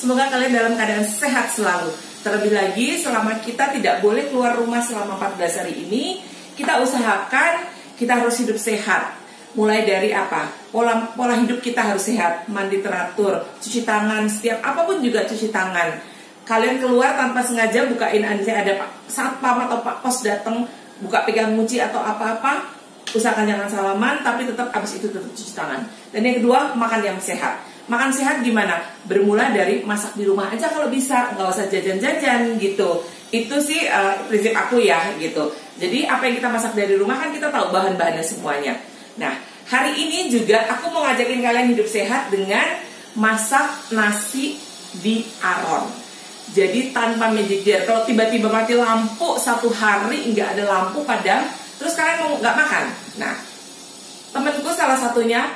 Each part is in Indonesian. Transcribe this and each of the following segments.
Semoga kalian dalam keadaan sehat selalu. Terlebih lagi selama kita tidak boleh keluar rumah selama 14 hari ini, kita usahakan kita harus hidup sehat. Mulai dari apa? Pola hidup kita harus sehat, mandi teratur, cuci tangan, setiap apapun juga cuci tangan. Kalian keluar tanpa sengaja bukain, ada Pak Satpam atau Pak Pos datang, buka pegang kunci atau apa-apa, usahakan jangan salaman, tapi tetap abis itu tetap cuci tangan. Dan yang kedua, makan yang sehat. Makan sehat gimana? Bermula dari masak di rumah aja kalau bisa, nggak usah jajan-jajan gitu. Itu sih prinsip aku ya gitu. Jadi apa yang kita masak dari rumah kan kita tahu bahan-bahannya semuanya. Nah, hari ini juga aku mau ngajakin kalian hidup sehat dengan masak nasi di aron. Jadi tanpa magic jar. Kalau tiba-tiba mati lampu 1 hari nggak ada lampu padam, terus kalian mau nggak makan. Nah, temanku salah satunya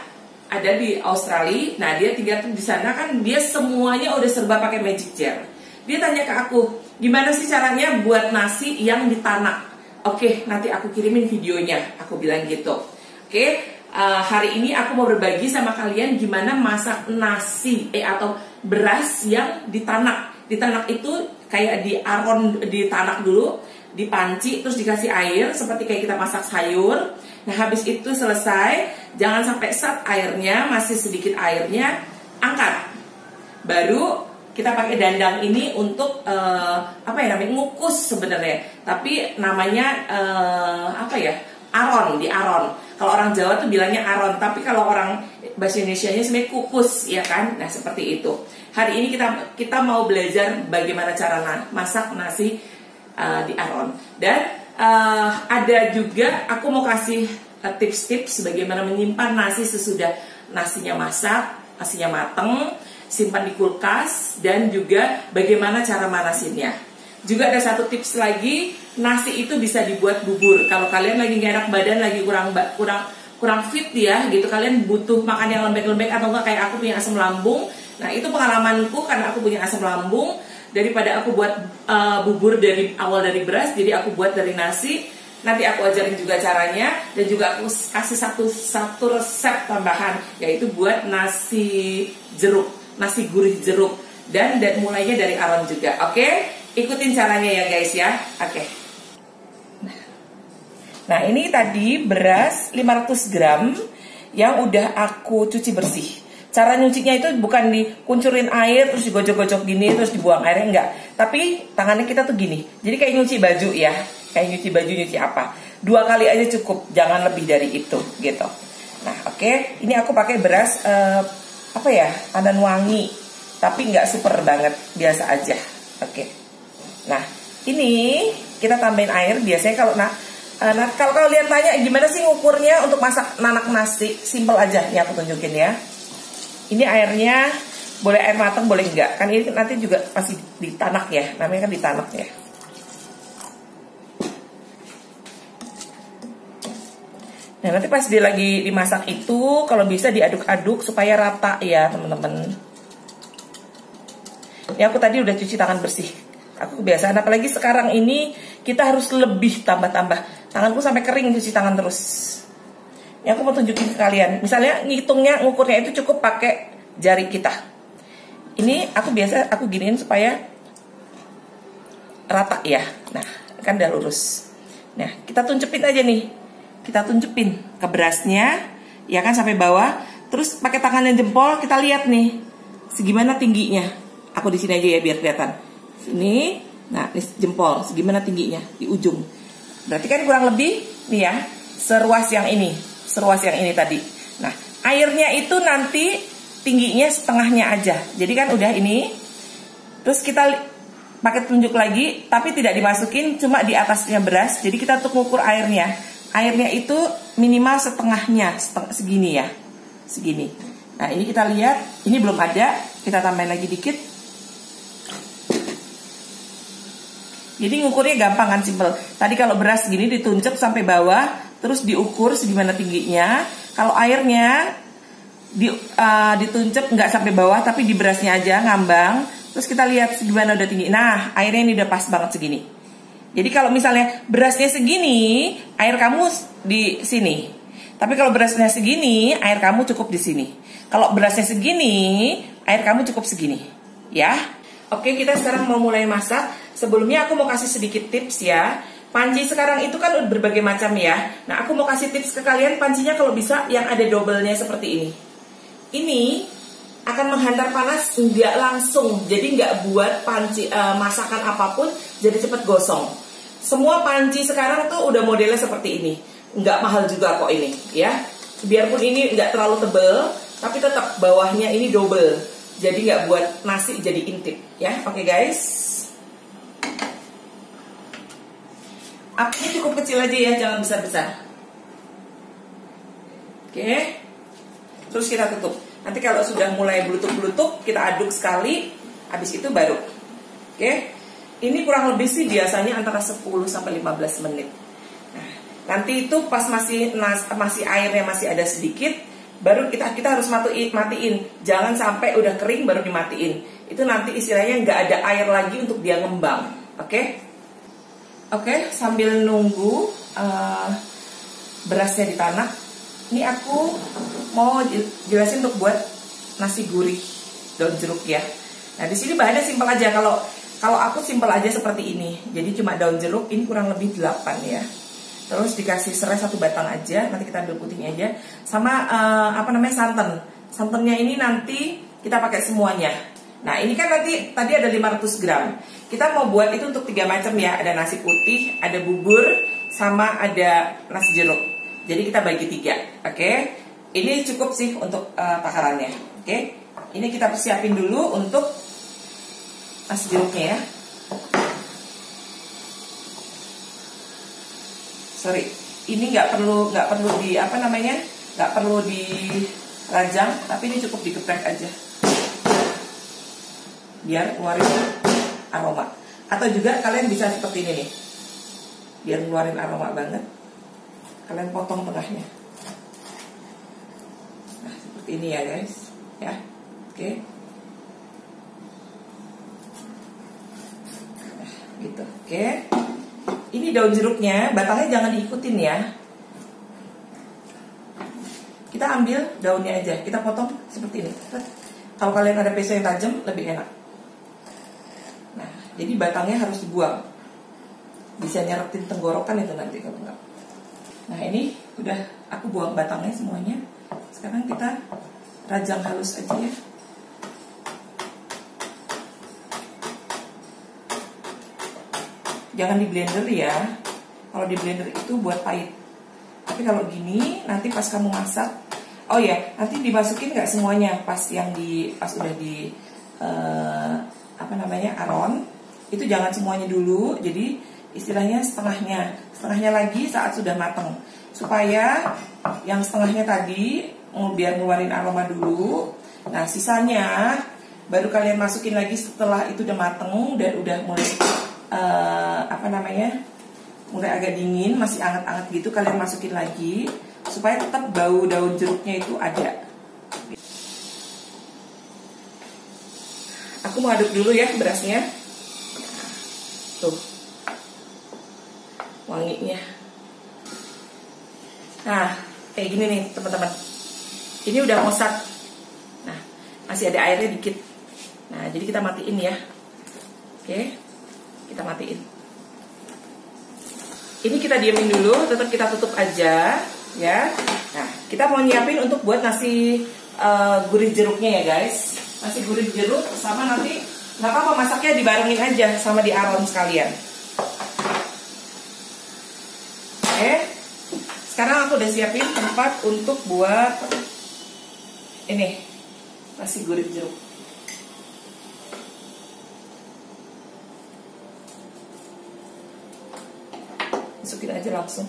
ada di Australia. Nah, dia tinggal di sana kan, dia semuanya udah serba pakai magic jar. Dia tanya ke aku, gimana sih caranya buat nasi yang ditanak? Oke, nanti aku kirimin videonya. Aku bilang gitu. Oke, hari ini aku mau berbagi sama kalian gimana masak nasi atau beras yang ditanak. Ditanak itu kayak di aron, ditanak dulu, dipanci, terus dikasih air seperti kayak kita masak sayur. Nah, habis itu selesai, jangan sampai airnya masih sedikit airnya, angkat. Baru kita pakai dandang ini untuk apa ya namanya, ngukus sebenarnya, tapi namanya aron, di aron. Kalau orang Jawa tuh bilangnya aron, tapi kalau orang bahasa Indonesianya sebenarnya kukus, ya kan? Nah, seperti itu. Hari ini kita mau belajar bagaimana cara masak nasi di aron. Dan ada juga aku mau kasih tips-tips bagaimana menyimpan nasi sesudah nasinya masak, nasinya mateng, simpan di kulkas, dan juga bagaimana cara manasinnya. Juga ada satu tips lagi, nasi itu bisa dibuat bubur. Kalau kalian lagi gak enak badan, lagi kurang fit ya gitu, kalian butuh makan yang lembek-lembek atau enggak kayak aku punya asam lambung. Nah, itu pengalamanku karena aku punya asam lambung. Daripada aku buat bubur dari awal dari beras, jadi aku buat dari nasi. Nanti aku ajarin juga caranya, dan juga aku kasih satu resep tambahan, yaitu buat nasi jeruk, nasi gurih jeruk, dan mulainya dari aron juga. Oke, ikutin caranya ya guys ya. Oke. Nah, ini tadi beras 500 gram yang udah aku cuci bersih. Cara nyucinya itu bukan dikuncurin air terus digocok-gocok gini terus dibuang airnya, enggak. Tapi tangannya kita tuh gini. Jadi kayak nyuci baju ya. Kayak nyuci baju, nyuci apa. 2 kali aja cukup, jangan lebih dari itu gitu. Nah, oke. Ini aku pakai beras pandan wangi. Tapi nggak super banget, biasa aja. Oke. Nah, ini kita tambahin air. Biasanya kalau kalian tanya gimana sih ngukurnya untuk masak nanak nasi, simple aja. Ini aku tunjukin ya. Ini airnya boleh air matang, boleh enggak. Kan ini nanti juga pasti ditanak ya. Namanya kan ditanak ya. Nah, nanti pas dia lagi dimasak itu, kalau bisa diaduk-aduk supaya rata ya teman-teman. Ini aku tadi udah cuci tangan bersih. Aku kebiasaan, apalagi sekarang ini kita harus lebih tambah-tambah. Tanganku sampai kering cuci tangan terus. Ini aku mau tunjukin ke kalian. Misalnya ngukurnya itu cukup pakai jari kita. Ini aku giniin supaya rata ya. Nah, kan udah lurus. Nah, kita tunjupin aja nih. Kita tunjupin ke berasnya, ya kan, sampai bawah. Terus pakai tangan dan jempol kita lihat nih segimana tingginya. Aku di sini aja ya biar kelihatan. Sini. Nah, ini jempol segimana tingginya di ujung. Berarti kan kurang lebih nih ya, seruas yang ini tadi. Nah, airnya itu nanti tingginya setengahnya aja. Jadi kan udah ini. Terus kita pakai tunjuk lagi, tapi tidak dimasukin, cuma di atasnya beras. Jadi kita untuk mengukur airnya. Airnya itu minimal setengahnya, segini ya. Segini. Nah, ini kita lihat, ini belum ada. Kita tambahin lagi dikit. Jadi ngukurnya gampang kan, simple. Tadi kalau beras gini dituncep sampai bawah, terus diukur segimana tingginya. Kalau airnya dituncep nggak sampai bawah, tapi di berasnya aja ngambang. Terus kita lihat segimana udah tinggi. Nah, airnya ini udah pas banget segini. Jadi kalau misalnya berasnya segini, air kamu di sini. Tapi kalau berasnya segini, air kamu cukup di sini. Kalau berasnya segini, air kamu cukup segini. ya. Oke, kita sekarang mau mulai masak. Sebelumnya aku mau kasih sedikit tips ya. Panci sekarang itu kan berbagai macam ya. Nah, aku mau kasih tips ke kalian, pancinya kalau bisa yang ada double-nya seperti ini. Ini akan menghantar panas nggak langsung, jadi nggak buat panci masakan apapun jadi cepat gosong. Semua panci sekarang tuh udah modelnya seperti ini. Nggak mahal juga kok ini ya. Biarpun ini nggak terlalu tebel, tapi tetap bawahnya ini double. Jadi nggak buat nasi jadi intip ya. Oke guys, apinya cukup kecil aja ya, jangan besar-besar. Oke, terus kita tutup. Nanti kalau sudah mulai blutuk-blutuk, kita aduk sekali. Habis itu baru. Oke, ini kurang lebih sih biasanya antara 10 sampai 15 menit. Nah, nanti itu pas masih airnya masih ada sedikit, baru kita harus matiin. Jangan sampai udah kering baru dimatiin. Itu nanti istilahnya nggak ada air lagi untuk dia ngembang. Oke? Oke, sambil nunggu berasnya ditanak, ini aku mau jelasin untuk buat nasi gurih daun jeruk ya. Nah, di sini bahannya simpel aja. Kalau aku simpel aja seperti ini. Jadi cuma daun jeruk, ini kurang lebih 8 ya. Terus dikasih serai 1 batang aja, nanti kita ambil putihnya aja. Sama santan. Santannya ini nanti kita pakai semuanya. Nah, ini kan tadi ada 500 gram. Kita mau buat itu untuk 3 macam ya. Ada nasi putih, ada bubur, sama ada nasi jeruk. Jadi kita bagi 3, oke? Ini cukup sih untuk takarannya, oke? Ini kita persiapin dulu untuk nasi jeruknya ya. Sorry, ini nggak perlu nggak perlu dirajang, tapi ini cukup digeprek aja, biar keluarin aroma. Atau juga kalian bisa seperti ini nih, biar keluarin aroma banget. Kalian potong tengahnya, nah seperti ini ya guys, ya, oke, nah, gitu, oke. Ini daun jeruknya, batangnya jangan diikutin ya. Kita ambil daunnya aja, kita potong seperti ini. Kalau kalian ada pisau yang tajam, lebih enak. Nah, jadi batangnya harus dibuang. Bisa nyeretin tenggorokan itu nanti kalau enggak. Nah, ini udah aku buang batangnya semuanya. Sekarang kita rajang halus aja ya. Jangan di blender ya. Kalau di blender itu buat pahit. Tapi kalau gini nanti pas kamu masak, oh ya, nanti dimasukin nggak semuanya pas udah di aron. Itu jangan semuanya dulu. Jadi istilahnya setengahnya lagi saat sudah matang. Supaya yang setengahnya tadi biar ngeluarin aroma dulu. Nah, sisanya baru kalian masukin lagi setelah itu udah mateng dan udah mulai mulai agak dingin, masih anget-anget gitu, kalian masukin lagi supaya tetap bau daun jeruknya itu ada. Aku mau aduk dulu ya berasnya. Tuh, wanginya. Nah, kayak gini nih teman-teman. Ini udah mosak. Nah, masih ada airnya dikit. Nah, jadi kita matiin ya. Oke, kita matiin. Ini kita diemin dulu, tetap kita tutup aja ya. Nah, kita mau nyiapin untuk buat nasi gurih jeruknya ya guys. Nasi gurih jeruk sama nanti nggak apa-apa masaknya dibarengin aja sama di aron sekalian. Oke, sekarang aku udah siapin tempat untuk buat ini nasi gurih jeruk. Masukin aja langsung.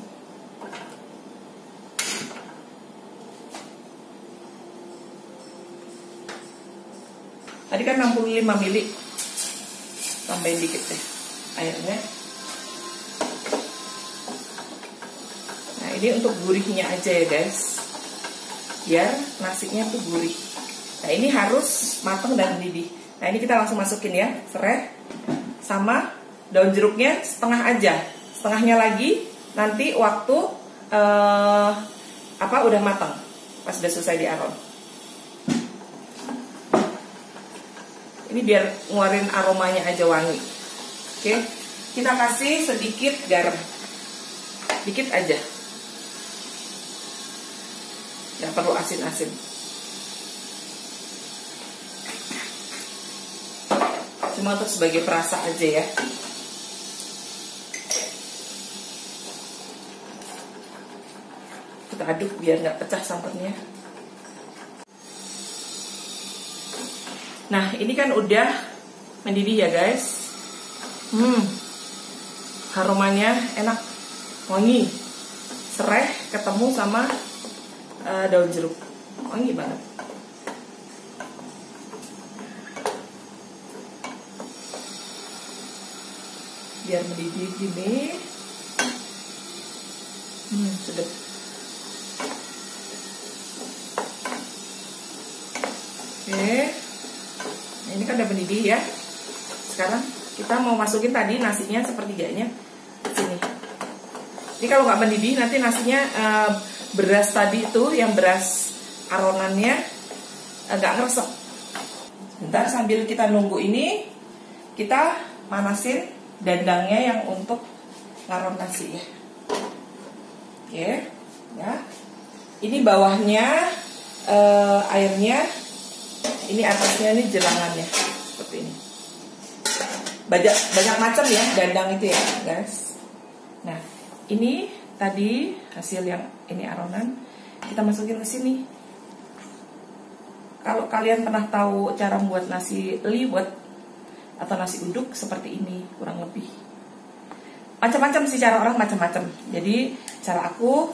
Tadi kan 65 ml. Tambahin dikit deh airnya. Nah, ini untuk gurihnya aja ya guys. Biar nasinya tuh gurih. Nah, ini harus matang dan mendidih. Nah, ini kita langsung masukin ya, serai sama daun jeruknya setengah aja. Setengahnya lagi nanti waktu udah matang, pas udah selesai di aron. Ini biar ngeluarin aromanya aja wangi. Oke, kita kasih sedikit garam, dikit aja, nggak perlu asin-asin. Cuma untuk sebagai perasa aja ya. Kita aduk biar nggak pecah santannya. Nah, ini kan udah mendidih ya guys. Aromanya enak, wangi, sereh ketemu sama daun jeruk, wangi banget. Biar mendidih gini, sedap. Oke, ini kan udah mendidih ya. Sekarang kita mau masukin tadi nasinya sepertiganya sini. Ini kalau nggak mendidih nanti nasinya beras tadi itu yang beras aronannya agak ngeresep. Bentar sambil kita nunggu ini, kita manasin dandangnya yang untuk ngaron nasi ya. Oke, ya. Ini bawahnya airnya, ini atasnya ini jelangannya seperti ini. Banyak macam ya dandang itu ya guys. Nah, ini tadi hasil yang ini aronan kita masukin ke sini. Kalau kalian pernah tahu cara membuat nasi liwet atau nasi uduk seperti ini kurang lebih. Macam-macam sih cara orang, macam-macam. Jadi cara aku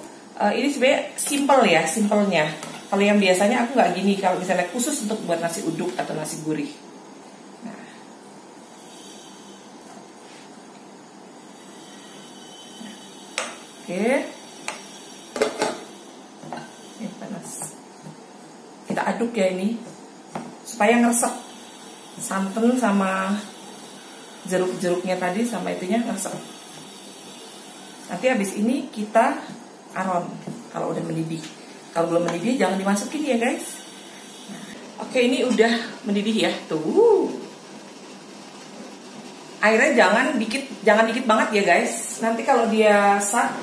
ini sebenarnya simple ya, simpelnya. Kalau yang biasanya aku nggak gini. Kalau misalnya khusus untuk buat nasi uduk atau nasi gurih. Oke, ini panas. Kita aduk ya ini supaya ngeresep santan sama jeruk-jeruknya tadi sama itunya ngeresep. Nanti habis ini kita aron kalau udah mendidih. Kalau belum mendidih jangan dimasukin ya guys. Oke, ini udah mendidih ya tuh. Airnya jangan dikit banget ya guys. Nanti kalau dia sat,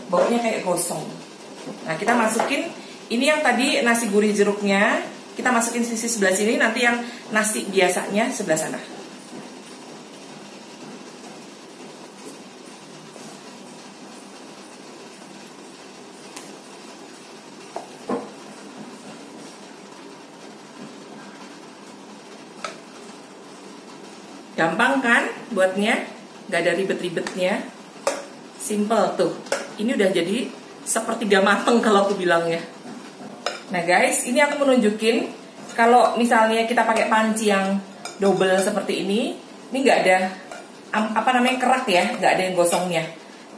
baunya kayak gosong. Nah, kita masukin ini yang tadi nasi gurih jeruknya, kita masukin sisi sebelah sini. Nanti yang nasi biasanya sebelah sana. Gampang kan buatnya, nggak ada ribet-ribetnya, simple tuh. Ini udah jadi sepertiga mateng kalau aku bilangnya. Nah guys, ini aku menunjukin kalau misalnya kita pakai panci yang double seperti ini nggak ada kerak ya, nggak ada yang gosongnya.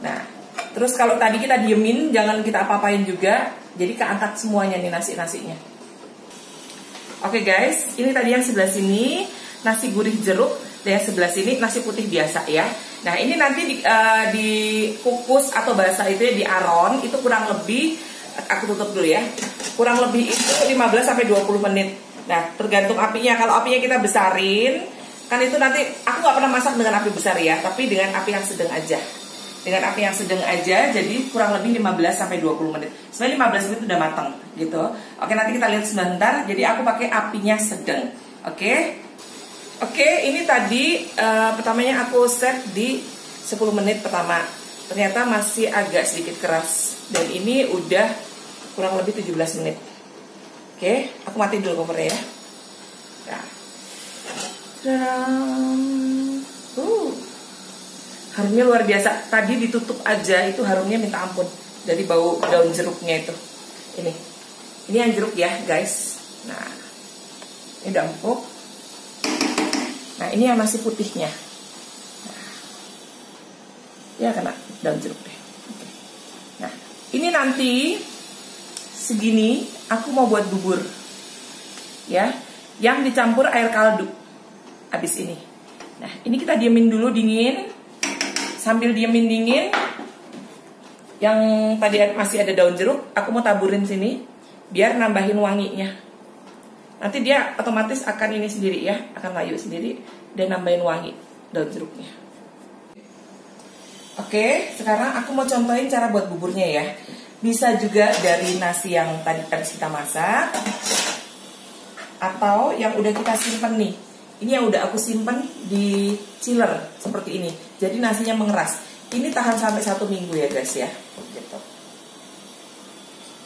Nah, terus kalau tadi kita diemin, jangan kita apa-apain juga, jadi keangkat semuanya nih nasinya. Oke guys, ini tadi yang sebelah sini nasi gurih jeruk. Dan sebelah sini nasi putih biasa ya. Nah, ini nanti dikukus atau basah itu ya, di aron itu kurang lebih, aku tutup dulu ya, kurang lebih itu 15-20 menit. Nah, tergantung apinya. Kalau apinya kita besarin, kan itu nanti aku nggak pernah masak dengan api besar ya, tapi dengan api yang sedang aja. Dengan api yang sedang aja, jadi kurang lebih 15-20 menit. Sebenarnya 15 menit udah matang gitu. Oke, nanti kita lihat sebentar. Jadi aku pakai apinya sedang. Oke, ini tadi pertamanya aku set di 10 menit pertama. Ternyata masih agak sedikit keras. Dan ini udah kurang lebih 17 menit. Oke, aku matiin dulu kompornya ya. Harumnya luar biasa. Tadi ditutup aja itu harumnya minta ampun. Dari bau daun jeruknya itu. Ini yang jeruk ya guys. Nah, ini udah empuk. Nah, ini yang nasi putihnya. Nah, ya kena daun jeruk deh. Oke. Nah, ini nanti segini aku mau buat bubur. Ya, yang dicampur air kaldu. Habis ini. Nah, ini kita diemin dulu dingin. Sambil diemin dingin, yang tadi masih ada daun jeruk, aku mau taburin sini biar nambahin wanginya. Nanti dia otomatis akan ini sendiri ya, akan layu sendiri dan nambahin wangi daun jeruknya. Oke, sekarang aku mau contohin cara buat buburnya ya. Bisa juga dari nasi yang tadi kita masak, atau yang udah kita simpen nih. Ini yang udah aku simpen di chiller seperti ini. Jadi nasinya mengeras. Ini tahan sampai 1 minggu ya guys ya. Gitu.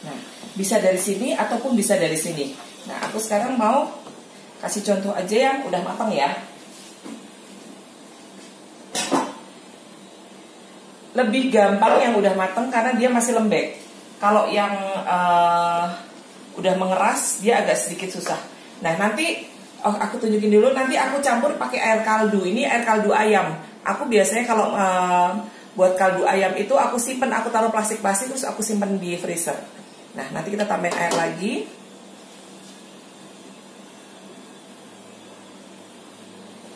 Nah, bisa dari sini ataupun bisa dari sini. Nah, aku sekarang mau kasih contoh aja yang udah matang ya. Lebih gampang yang udah matang karena dia masih lembek. Kalau yang udah mengeras dia agak sedikit susah. Nah nanti aku tunjukin dulu. Nanti aku campur pakai air kaldu. Ini air kaldu ayam. Aku biasanya kalau buat kaldu ayam itu aku simpen, aku taruh plastik-plastik terus aku simpen di freezer. Nah nanti kita tambahin air lagi.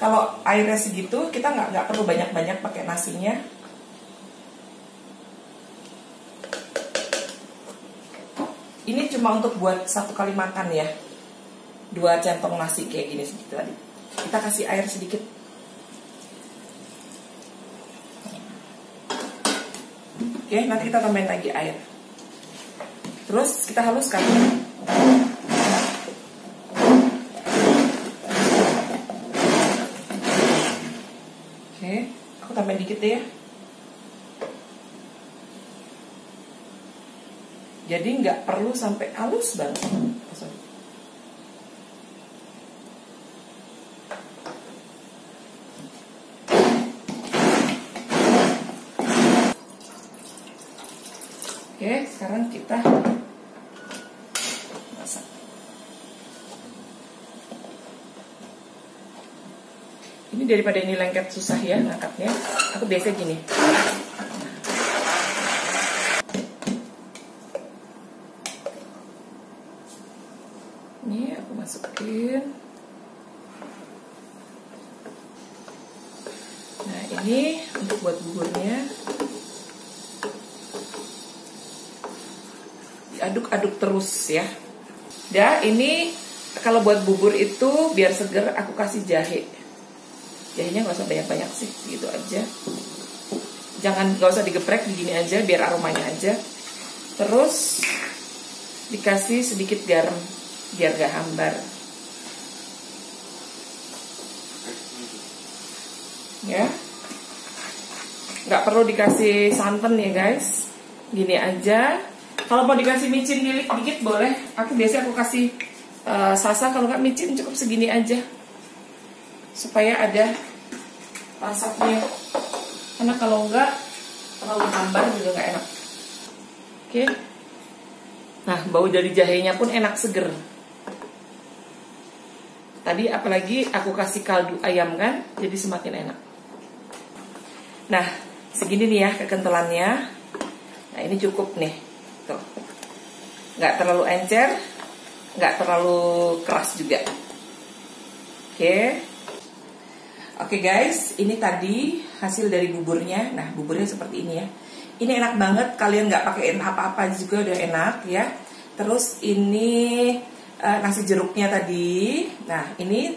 Kalau airnya segitu kita nggak perlu banyak-banyak pakai nasinya. Ini cuma untuk buat 1 kali makan ya. 2 centong nasi kayak gini sedikit tadi. Kita kasih air sedikit. Oke, nanti kita tambahin lagi air. Terus kita haluskan. Oke, aku tambahin dikit deh ya. Jadi nggak perlu sampai halus banget. Oke, sekarang kita masak. Ini daripada ini lengket susah ya ngangkatnya, aku biasa gini. Ini aku masukin. Nah ini untuk buat buburnya. Diaduk-aduk terus ya. Dan ini kalau buat bubur itu biar seger aku kasih jahe. Jahenya nggak usah banyak-banyak sih, gitu aja. Nggak usah digeprek, begini aja biar aromanya aja. Terus dikasih sedikit garam biar gak hambar ya, nggak perlu dikasih santan ya guys, gini aja. Kalau mau dikasih micin dikit boleh, aku biasanya kasih sasa, kalau nggak micin cukup segini aja supaya ada rasanya, karena kalau nggak terlalu hambar juga nggak enak. Oke. Nah bau dari jahenya pun enak, seger. Tadi apalagi aku kasih kaldu ayam kan, jadi semakin enak. Nah, segini nih ya kekentelannya. Nah, ini cukup nih. Tuh. Nggak terlalu encer, nggak terlalu keras juga. Oke. Oke guys, ini tadi hasil dari buburnya. Nah, buburnya seperti ini ya. Ini enak banget, kalian nggak pakein apa-apa juga udah enak ya. Terus ini nasi jeruknya tadi. Nah ini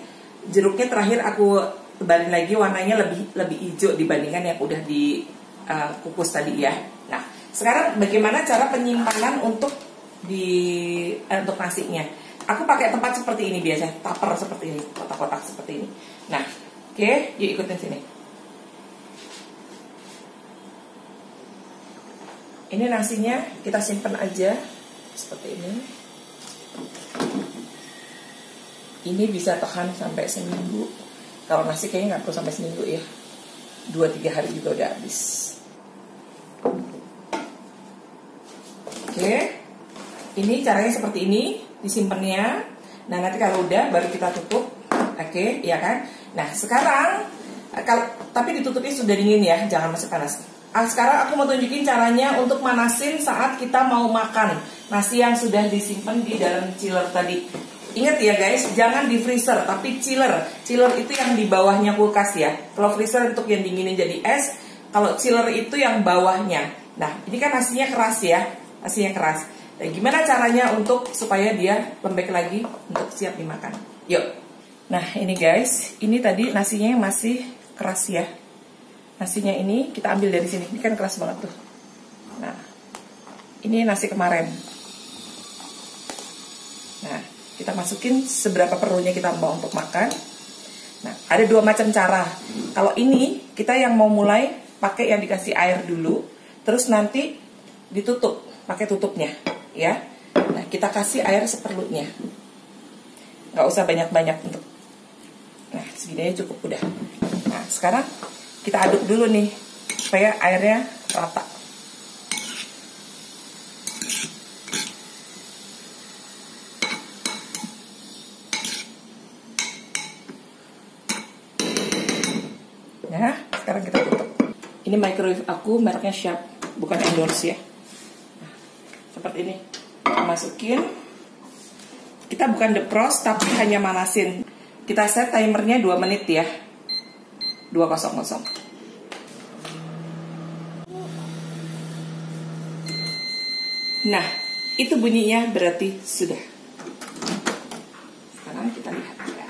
jeruknya terakhir aku tebalin lagi, warnanya lebih hijau dibandingkan yang udah dikukus tadi ya. Nah sekarang bagaimana cara penyimpanan untuk untuk nasinya? Aku pakai tempat seperti ini biasanya, tupper seperti ini, kotak-kotak seperti ini. Nah oke, yuk ikutin sini. Ini nasinya kita simpen aja seperti ini. Ini bisa tahan sampai seminggu. Kalau nasi kayaknya nggak perlu sampai seminggu ya, 2-3 hari juga udah habis. Oke, ini caranya seperti ini disimpannya. Nah nanti kalau udah baru kita tutup. Oke, ya kan. Nah sekarang tapi ditutupnya sudah dingin ya, jangan masih panas. Sekarang aku mau tunjukin caranya untuk manasin saat kita mau makan nasi yang sudah disimpan di dalam chiller tadi. Ingat ya guys, jangan di freezer tapi chiller. Chiller itu yang di bawahnya kulkas ya. Kalau freezer untuk yang dinginin jadi es, kalau chiller itu yang bawahnya. Nah ini kan nasinya keras ya, nasinya keras. Nah, gimana caranya untuk supaya dia lembek lagi untuk siap dimakan? Yuk. Nah, ini guys, ini tadi nasinya masih keras ya. Nasinya ini kita ambil dari sini. Ini kan keras banget tuh. Nah, ini nasi kemarin. Nah, kita masukin seberapa perlunya kita mau untuk makan. Nah, ada dua macam cara. Kalau ini kita yang mau mulai pakai yang dikasih air dulu, terus nanti ditutup pakai tutupnya. Ya, nah kita kasih air seperlunya, nggak usah banyak-banyak untuk, nah segini aja cukup udah. Nah sekarang kita aduk dulu nih supaya airnya rata. Nah sekarang kita tutup. Ini microwave aku mereknya Sharp, bukan endorse ya. Seperti ini, masukin. Kita bukan defrost tapi hanya manasin. Kita set timernya 2 menit ya, 200. Nah itu bunyinya berarti sudah. Sekarang kita lihat ya.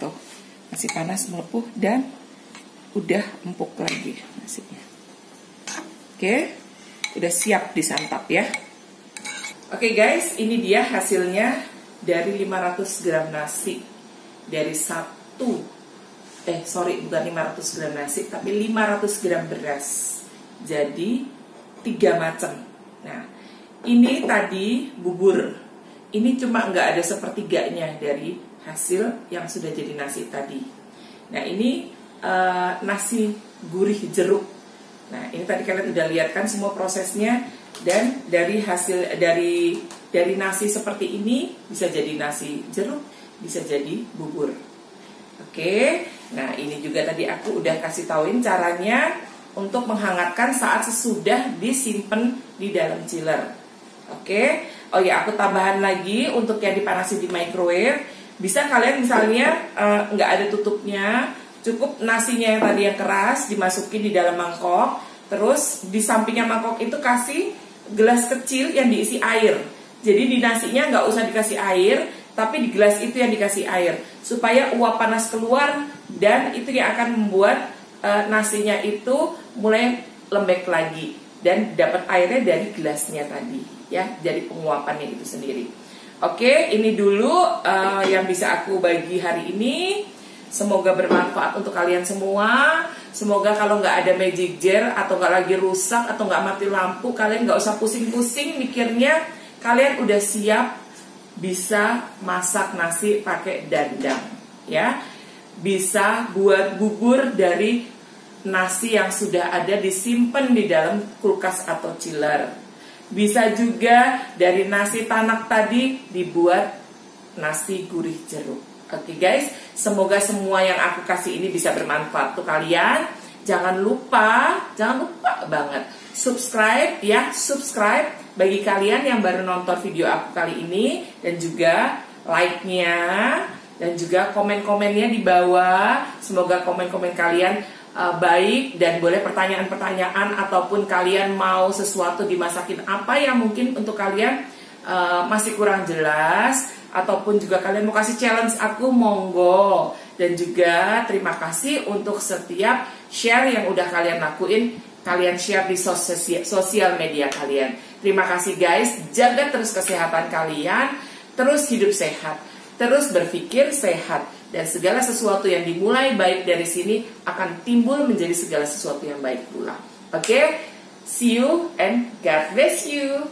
Tuh masih panas melepuh dan udah empuk lagi nasinya. Oke, udah siap disantap ya. Oke guys, ini dia hasilnya dari 500 gram nasi. Dari bukan 500 gram nasi, tapi 500 gram beras. Jadi 3 macam. Nah, ini tadi bubur. Ini cuma nggak ada sepertiganya dari hasil yang sudah jadi nasi tadi. Nah ini nasi gurih jeruk. Nah ini tadi kalian udah lihat kan semua prosesnya, dan dari hasil dari nasi seperti ini bisa jadi nasi jeruk, bisa jadi bubur. Oke, nah ini juga tadi aku udah kasih tauin caranya untuk menghangatkan saat sesudah disimpan di dalam chiller. Oke, oh ya aku tambahan lagi untuk yang dipanasi di microwave. Bisa kalian misalnya nggak ada tutupnya, cukup nasinya yang tadi yang keras dimasukin di dalam mangkok, terus di sampingnya mangkok itu kasih gelas kecil yang diisi air. Jadi di nasinya nggak usah dikasih air, tapi di gelas itu yang dikasih air, supaya uap panas keluar, dan itu yang akan membuat nasinya itu mulai lembek lagi dan dapat airnya dari gelasnya tadi ya, jadi penguapannya itu sendiri. Oke, ini dulu yang bisa aku bagi hari ini. Semoga bermanfaat untuk kalian semua. Semoga kalau nggak ada magic jar atau nggak lagi rusak atau nggak mati lampu, kalian nggak usah pusing-pusing mikirnya. Kalian udah siap bisa masak nasi pakai dandang, ya. Bisa buat bubur dari nasi yang sudah ada disimpan di dalam kulkas atau chiller. Bisa juga dari nasi tanak tadi dibuat nasi gurih jeruk. Oke guys, semoga semua yang aku kasih ini bisa bermanfaat untuk kalian. Jangan lupa banget subscribe ya, subscribe bagi kalian yang baru nonton video aku kali ini, dan juga like-nya, dan juga komen-komennya di bawah. Semoga komen-komen kalian baik, dan boleh pertanyaan-pertanyaan ataupun kalian mau sesuatu dimasakin apa yang mungkin untuk kalian masih kurang jelas, ataupun juga kalian mau kasih challenge aku, monggo. Dan juga terima kasih untuk setiap share yang udah kalian lakuin, kalian share di sosial media kalian. Terima kasih guys, jaga terus kesehatan kalian, terus hidup sehat, terus berpikir sehat. Dan segala sesuatu yang dimulai baik dari sini akan timbul menjadi segala sesuatu yang baik pula. Oke? See you and God bless you.